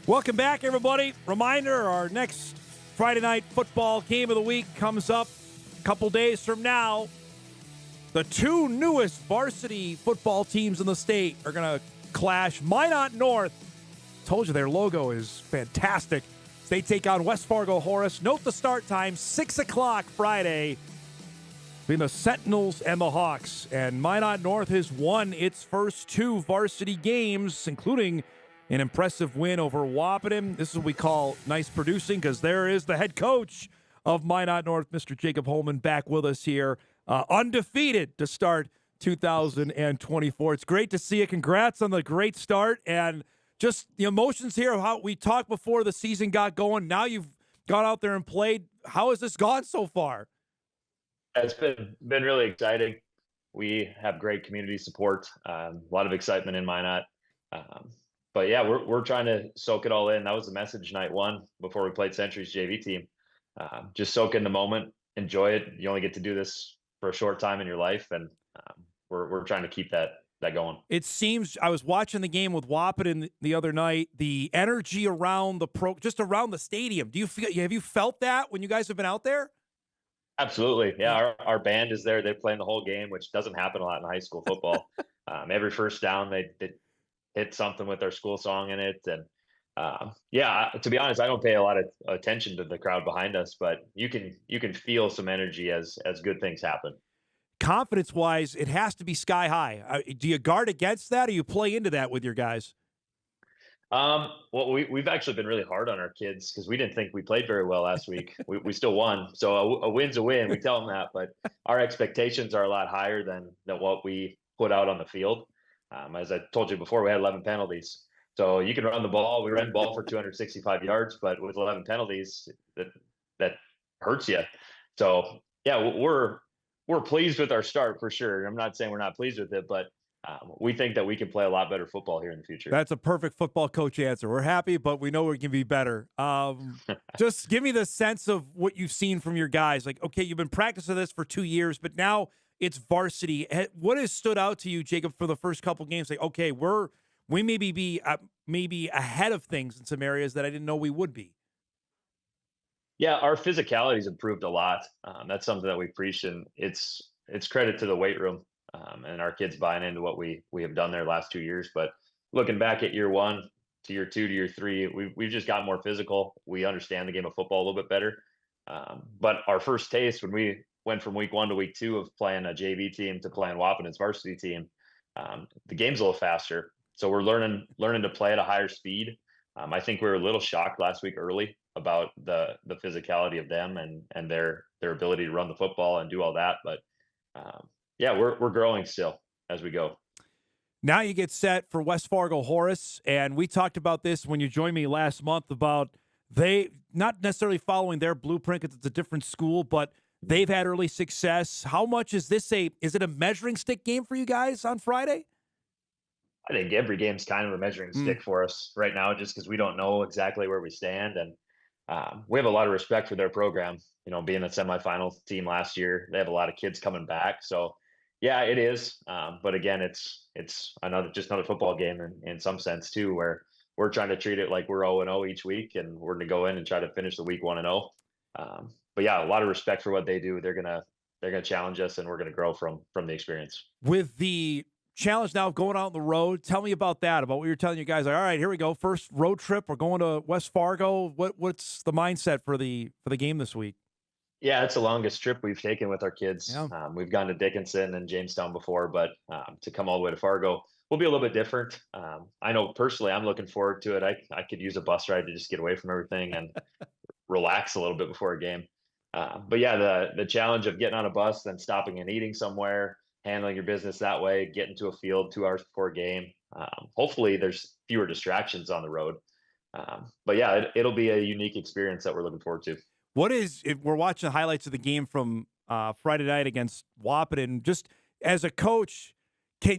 Welcome back, everybody. Reminder, our next Friday night football game of the week comes up a couple days from now. The two newest varsity football teams in the state are going to clash. Minot North, told you their logo is fantastic. They take on West Fargo Horace. Note the start time, 6 o'clock Friday, between the Sentinels and the Hawks. And Minot North has won its first two varsity games, including an impressive win over Wahpeton. This is what we call nice producing, because there is the head coach of Minot North, Mr. Jacob Holmen, back with us here, undefeated to start 2024. It's great to see you. Congrats on the great start, and just the emotions here of how we talked before the season got going. Now you've gone out there and played. How has this gone so far? It's been really exciting. We have great community support, a lot of excitement in Minot. But yeah, we're trying to soak it all in. That was the message night one before we played Century's JV team. Just soak in the moment, enjoy it. You only get to do this for a short time in your life, and we're trying to keep that going. It seems, I was watching the game with Wahpeton the other night. The energy around just around the stadium. Have you felt that when you guys have been out there? Absolutely, yeah. Our band is there. They're playing the whole game, which doesn't happen a lot in high school football. Every first down, they hit something with their school song in it. And yeah, to be honest, I don't pay a lot of attention to the crowd behind us, but you can feel some energy as good things happen. Confidence-wise, it has to be sky high. Do you guard against that, or you play into that with your guys? Well, we've actually been really hard on our kids because we didn't think we played very well last week. We still won, so a win's a win. We tell them that, but our expectations are a lot higher than what we put out on the field. As I told you before, we had 11 penalties. So you can run the ball. We ran the ball for 265 yards, but with 11 penalties, that hurts you. So yeah, we're pleased with our start for sure. I'm not saying we're not pleased with it, but we think that we can play a lot better football here in the future. That's a perfect football coach answer. We're happy, but we know we can be better. Just give me the sense of what you've seen from your guys. Like, okay, you've been practicing this for 2 years, but now it's varsity. What has stood out to you, Jacob, for the first couple games? Like, okay, we maybe ahead of things in some areas that I didn't know we would be. Yeah, our physicality's improved a lot. That's something that we preach, and it's credit to the weight room, and our kids buying into what we have done there last 2 years. But looking back at year one to year two to year three, we've just got more physical. We understand the game of football a little bit better. But our first taste when we went from week one to week two of playing a JV team to playing Wapaton's varsity team, the game's a little faster. So we're learning to play at a higher speed. I think we were a little shocked last week early about the physicality of them and their ability to run the football and do all that. But yeah, we're growing still as we go. Now you get set for West Fargo Horace, and we talked about this when you joined me last month about they not necessarily following their blueprint because it's a different school, but they've had early success. How much is this is it a measuring stick game for you guys on Friday? I think every game's kind of a measuring stick for us right now, just because we don't know exactly where we stand, and we have a lot of respect for their program. You know, being a semifinals team last year, they have a lot of kids coming back. So, yeah, it is. But again, it's another football game in some sense too, where we're trying to treat it like we're 0-0 each week, and we're going to go in and try to finish the week 1-0. But yeah, a lot of respect for what they do. They're gonna challenge us, and we're gonna grow from the experience. With the challenge now of going out on the road, tell me about that, about what you're telling you guys. Like, all right, here we go. First road trip. We're going to West Fargo. What's the mindset for the game this week? Yeah, it's the longest trip we've taken with our kids. Yeah. We've gone to Dickinson and Jamestown before, but to come all the way to Fargo will be a little bit different. I know personally I'm looking forward to it. I could use a bus ride to just get away from everything and relax a little bit before a game. But yeah, the challenge of getting on a bus, then stopping and eating somewhere, handling your business that way, getting to a field 2 hours before a game. Hopefully there's fewer distractions on the road. But yeah, it'll be a unique experience that we're looking forward to. If we're watching the highlights of the game from Friday night against Wahpeton, just as a coach,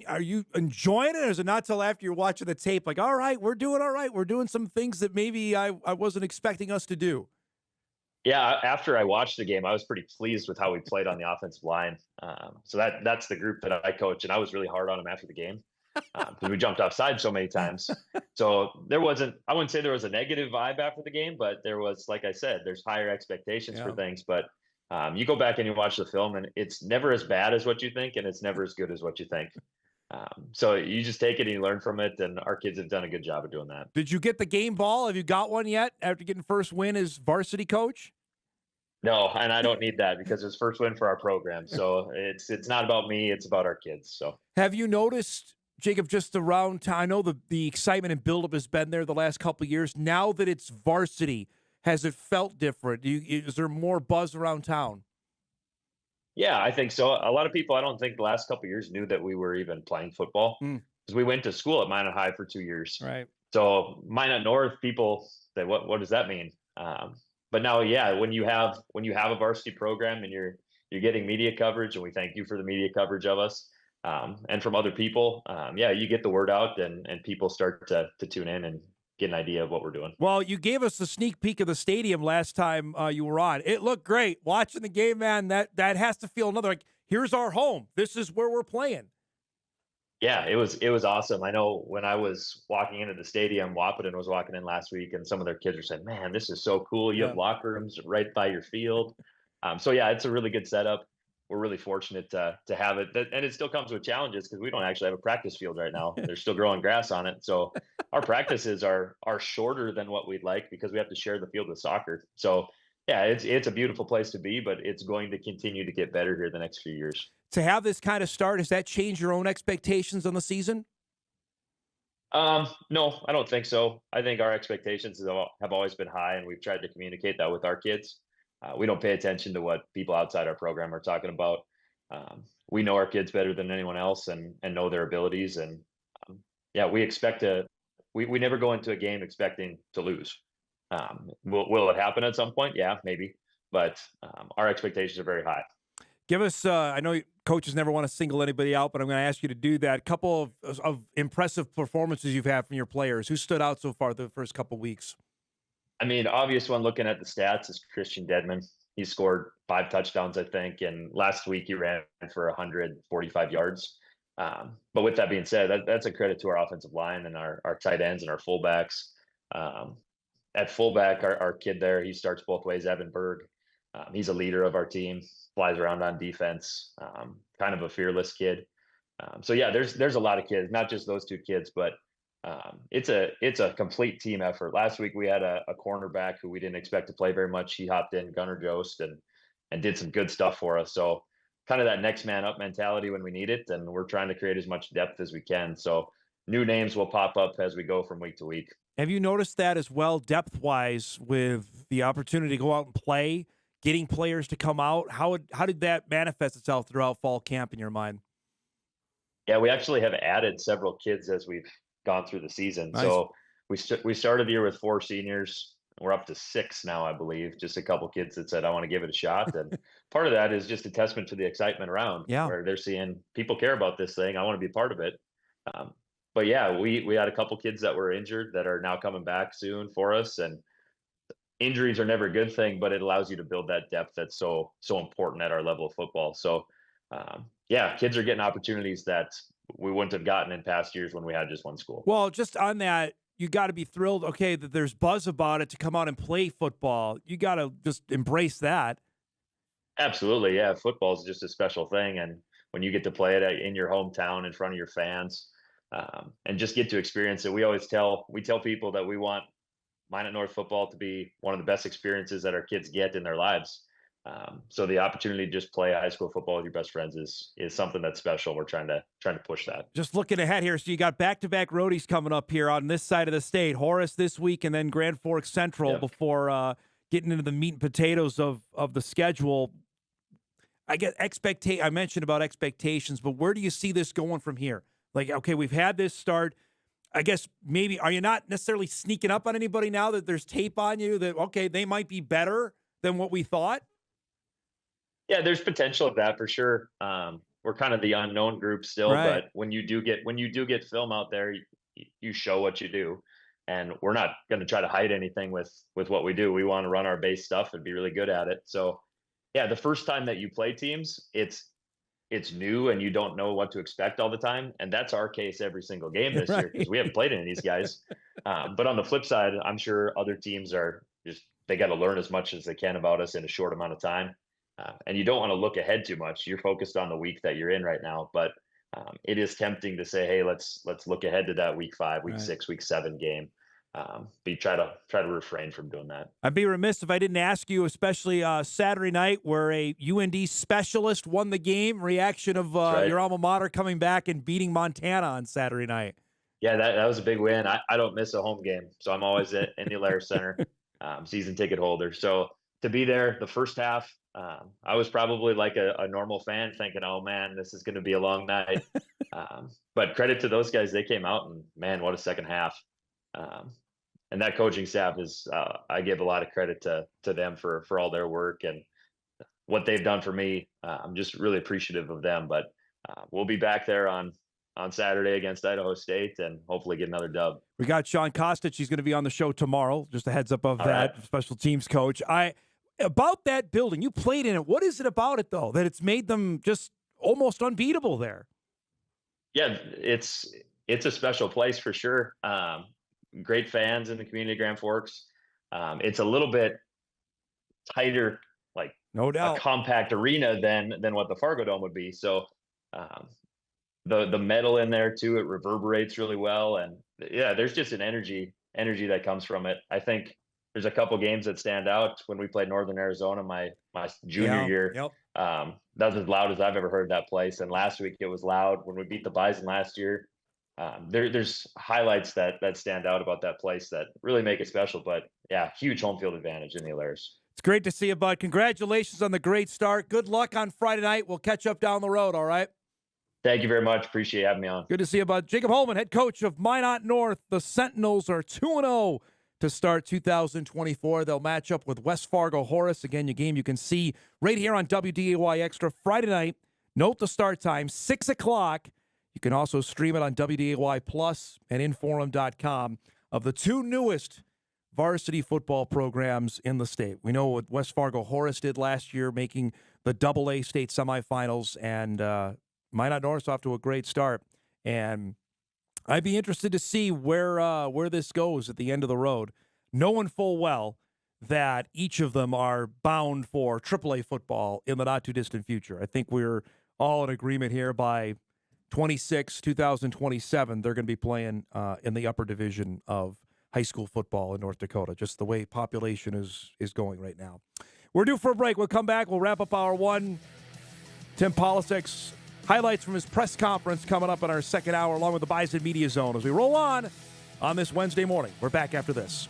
are you enjoying it, or is it not till after you're watching the tape like, all right, we're doing all right, we're doing some things that maybe I wasn't expecting us to do? Yeah, after I watched the game, I was pretty pleased with how we played on the offensive line. So that's the group that I coach, and I was really hard on them after the game. because we jumped offside so many times. So I wouldn't say there was a negative vibe after the game, but there was, like I said, there's higher expectations for Yeah. things. But you go back and you watch the film, and it's never as bad as what you think, and it's never as good as what you think. So you just take it and you learn from it, and our kids have done a good job of doing that. Did you get the game ball? Have you got one yet after getting first win as varsity coach? No, and I don't need that because it's first win for our program. So it's not about me, it's about our kids. So Have you noticed, Jacob, just around town? I know the excitement and buildup has been there the last couple of years. Now that it's varsity, has it felt different? Is there more buzz around town? yeah, I think so. A lot of people, I don't think the last couple of years knew that we were even playing football Mm, because we went to school at Minot High for 2 years. right. So Minot North, people say, what does that mean? But now, yeah, when you have a varsity program and you're getting media coverage, and we thank you for the media coverage of us, and from other people, yeah, you get the word out, and people start to tune in and get an idea of what we're doing. Well, you gave us a sneak peek of the stadium last time you were on. It looked great. Watching the game, man, that has to feel another, like, here's our home. This is where we're playing. Yeah, it was awesome. I know when I was walking into the stadium, Wahpeton was walking in last week, and some of their kids were saying, "Man, this is so cool. You Yeah. have locker rooms right by your field." So yeah, it's a really good setup. We're really fortunate to have it, and it still comes with challenges because we don't actually have a practice field right now. They're still growing grass on it, so our practices are shorter than what we'd like because we have to share the field with soccer. So yeah, it's a beautiful place to be, but it's going to continue to get better here the next few years. To have this kind of start, has that changed your own expectations on the season? No, I don't think so. I think our expectations have always been high, and we've tried to communicate that with our kids. We don't pay attention to what people outside our program are talking about. We know our kids better than anyone else, and know their abilities. And yeah, we expect to. We never go into a game expecting to lose. Will it happen at some point? Yeah, maybe. But our expectations are very high. Give us, I know coaches never want to single anybody out, but I'm going to ask you to do that. A couple of impressive performances you've had from your players. Who stood out so far the first couple weeks? I mean, obvious one looking at the stats is Christian Dedman. He scored 5 touchdowns, I think, and last week he ran for 145 yards. But with that being said, that's a credit to our offensive line and our tight ends and our fullbacks. Um, at fullback, our kid there, he starts both ways, Evan Berg. He's a leader of our team, flies around on defense, kind of a fearless kid. So yeah, there's a lot of kids, not just those two kids, but it's a complete team effort. Last week we had a cornerback who we didn't expect to play very much. He hopped in, Gunnar Jost, and did some good stuff for us. So kind of that next man up mentality when we need it, and we're trying to create as much depth as we can. So new names will pop up as we go from week to week. Have you noticed that as well, depth-wise, with the opportunity to go out and play, getting players to come out? How did that manifest itself throughout fall camp in your mind? Yeah, we actually have added several kids as we've gone through the season. Nice. So we started the year with 4 seniors. We're up to 6 now, I believe. Just a couple kids that said, "I want to give it a shot." And part of that is just a testament to the excitement around, Yeah. where they're seeing people care about this thing. I want to be part of it. Um, but yeah, we had a couple kids that were injured that are now coming back soon for us. And injuries are never a good thing, but it allows you to build that depth that's so important at our level of football. So yeah, kids are getting opportunities that we wouldn't have gotten in past years when we had just one school. Well, just on that, you got to be thrilled, okay, that there's buzz about it to come out and play football. You got to just embrace that. Absolutely, yeah. Football is just a special thing, and when you get to play it in your hometown in front of your fans, and just get to experience it, we tell people that we want Minot North football to be one of the best experiences that our kids get in their lives. So the opportunity to just play high school football with your best friends is something that's special. We're trying to push that. Just looking ahead here, so you got back-to-back roadies coming up here on this side of the state. Horace this week, and then Grand Forks Central. Yep. Before getting into the meat and potatoes of the schedule. I guess I mentioned about expectations, but where do you see this going from here? Like, okay, we've had this start. I guess maybe, are you not necessarily sneaking up on anybody now that there's tape on you that, okay, they might be better than what we thought? Yeah, there's potential of that for sure. We're kind of the unknown group still, Right. but when you do get film out there, you show what you do, and we're not going to try to hide anything with what we do. We want to run our base stuff and be really good at it. So, yeah, the first time that you play teams, it's it's new and you don't know what to expect all the time. And that's our case every single game this year because Right. we haven't played any of these guys. But on the flip side, I'm sure other teams are just, they got to learn as much as they can about us in a short amount of time. And you don't want to look ahead too much. You're focused on the week that you're in right now. But it is tempting to say, hey, let's look ahead to that week 5, week Right. 6, week 7 game. But you try to refrain from doing that. I'd be remiss if I didn't ask you, especially Saturday night, where a UND specialist won the game. Reaction of Right. your alma mater coming back and beating Montana on Saturday night. Yeah, that was a big win. I don't miss a home game, so I'm always in the Alaris Center, season ticket holder. So to be there the first half, I was probably like a normal fan thinking, oh man, this is going to be a long night. But credit to those guys. They came out and man, what a second half. And that coaching staff is, I give a lot of credit to them for all their work and what they've done for me. I'm just really appreciative of them, but we'll be back there on Saturday against Idaho State and hopefully get another dub. We got Sean Kostic. He's going to be on the show tomorrow. Just a heads up of All that. right. Special teams coach. About that building, you played in it. What is it about it, though, that it's made them just almost unbeatable there? Yeah, it's a special place for sure. Great fans in the community of Grand Forks. It's a little bit tighter, like No doubt. a compact arena than what the Fargo Dome would be. So the metal in there too, it reverberates really well, and yeah, there's just an energy that comes from it. I think there's a couple games that stand out. When we played Northern Arizona my junior year, Yep. that was as loud as I've ever heard that place. And last week it was loud when we beat the Bison last year. There's highlights that stand out about that place that really make it special. But yeah, huge home field advantage in the Alaris. It's great to see you, bud. Congratulations on the great start. Good luck on Friday night. We'll catch up down the road, all right? Thank you very much. Appreciate having me on. Good to see you, bud. Jacob Holmen, head coach of Minot North. The Sentinels are 2-0 to start 2024. They'll match up with West Fargo Horace. Again, your game you can see right here on WDAY Extra Friday night. Note the start time, 6 o'clock. You can also stream it on WDAY Plus and Inforum.com of the 2 newest varsity football programs in the state. We know what West Fargo Horace did last year, making the AA state semifinals, and Minot North's off to a great start. And I'd be interested to see where this goes at the end of the road, knowing full well that each of them are bound for AAA football in the not-too-distant future. I think we're all in agreement here by 2027, they're going to be playing in the upper division of high school football in North Dakota, just the way population is going right now. We're due for a break. We'll come back. We'll wrap up hour one. Tim Polisek's highlights from his press conference coming up in our second hour, along with the Bison Media Zone as we roll on this Wednesday morning. We're back after this.